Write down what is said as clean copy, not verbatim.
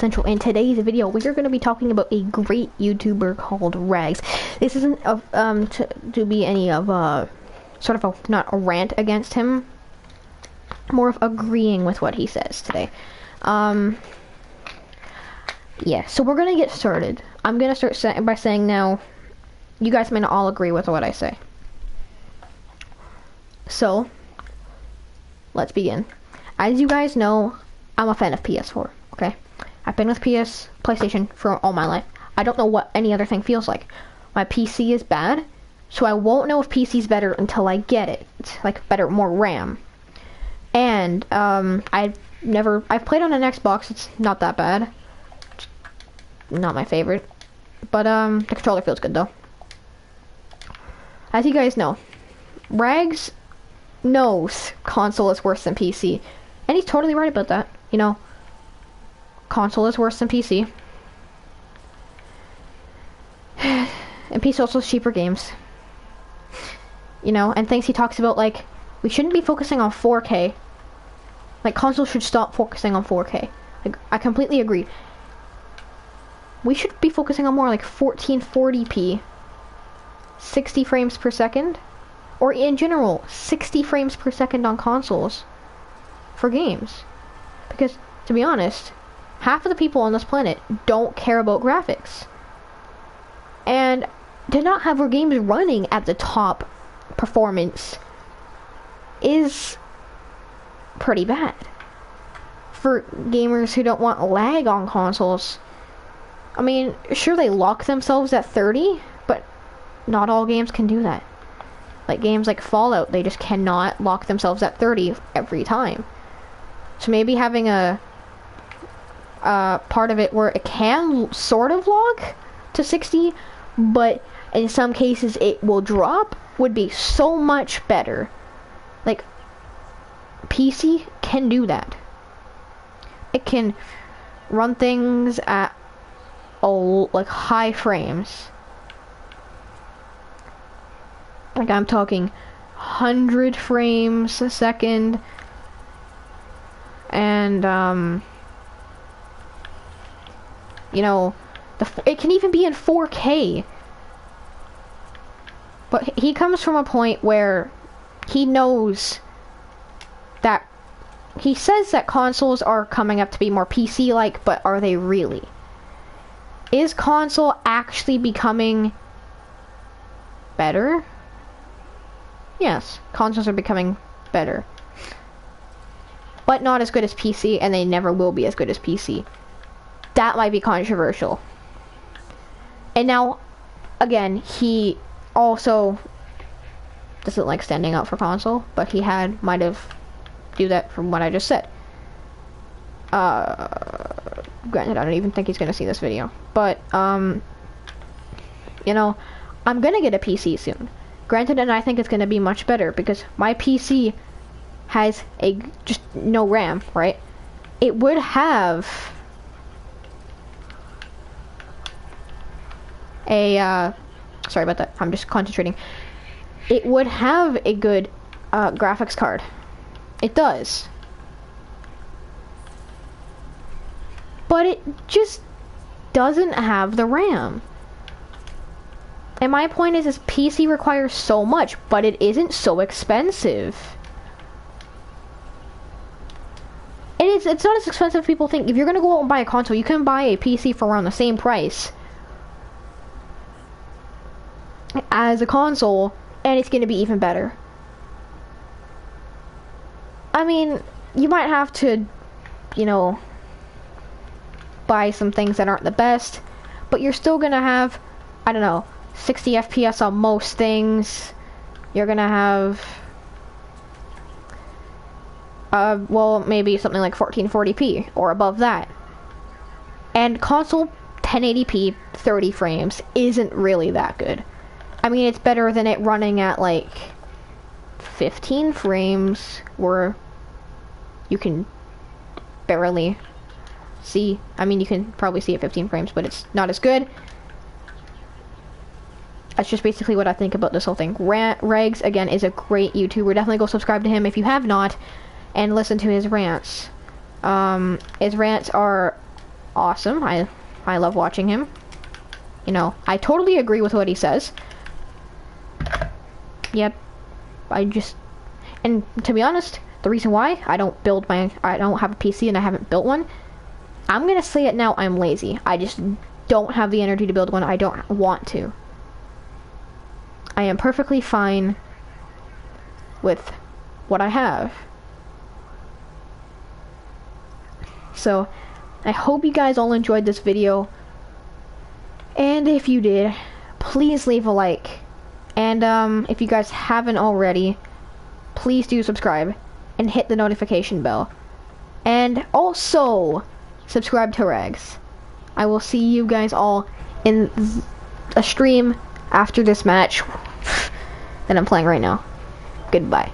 Central. In today's video, we are going to be talking about a great YouTuber called Rags. This isn't to be any of sort of not a rant against him, more of agreeing with what he says today. Yeah, so we're gonna get started. I'm gonna start by saying now, you guys may not all agree with what I say. So, let's begin. As you guys know, I'm a fan of PS4, okay? I've been with PlayStation for all my life. I don't know what any other thing feels like. My PC is bad, so I won't know if PC's better until I get it. It's like better, more RAM. And, I've played on an Xbox, it's not that bad. It's not my favorite. But, the controller feels good though. As you guys know, Rags knows console is worse than PC. And he's totally right about that. You know, console is worse than PC. And PC also has cheaper games. You know, and things he talks about like, we shouldn't be focusing on 4K. Like, console should stop focusing on 4K. Like, I completely agree. We should be focusing on more like 1440p. 60 frames per second. Or in general, 60 frames per second on consoles. For games. Because, to be honest, half of the people on this planet don't care about graphics. And to not have our games running at the top performance is pretty bad for gamers who don't want lag on consoles. I mean, sure, they lock themselves at 30, but not all games can do that. Like games like Fallout, they just cannot lock themselves at 30 every time. So maybe having a part of it where it can sort of lock to 60, but in some cases it will drop would be so much better. Like, PC can do that. It can run things at like high frames. Like, I'm talking 100 frames a second. And you know, it can even be in 4K. But he comes from a point where he knows that he says that consoles are coming up to be more PC-like, but are they really? Is console actually becoming better? Yes, consoles are becoming better. But not as good as PC, and they never will be as good as PC. That might be controversial. And now, again, he also doesn't like standing up for console, but he might have do that from what I just said. Granted, I don't even think he's gonna see this video, but you know, I'm gonna get a PC soon. Granted, and I think it's gonna be much better because my PC has just no RAM, right? It would have a sorry about that, I'm just concentrating. It would have a good graphics card. It does. But it just doesn't have the RAM. And my point is PC requires so much, but it isn't so expensive. It's not as expensive as people think. If you're gonna go out and buy a console, you can buy a PC for around the same price as a console, and it's gonna be even better. I mean, you might have to, you know, buy some things that aren't the best, but you're still gonna have, I don't know, 60 FPS on most things. You're gonna have well, maybe something like 1440p or above that. And console 1080p 30 frames isn't really that good. I mean, it's better than it running at like 15 frames where you can barely see. I mean, you can probably see at 15 frames, but it's not as good. That's just basically what I think about this whole thing. Rags, again, is a great YouTuber. Definitely go subscribe to him if you have not, and listen to his rants. His rants are awesome. I love watching him. You know, I totally agree with what he says. Yep. And to be honest, the reason why I don't have a PC and I haven't built one, I'm gonna say it now, I'm lazy. I just don't have the energy to build one. I don't want to. I am perfectly fine with what I have. So, I hope you guys all enjoyed this video. And if you did, please leave a like. And if you guys haven't already, please do subscribe and hit the notification bell. And also, subscribe to Rags. I will see you guys all in a stream after this match that I'm playing right now. Goodbye.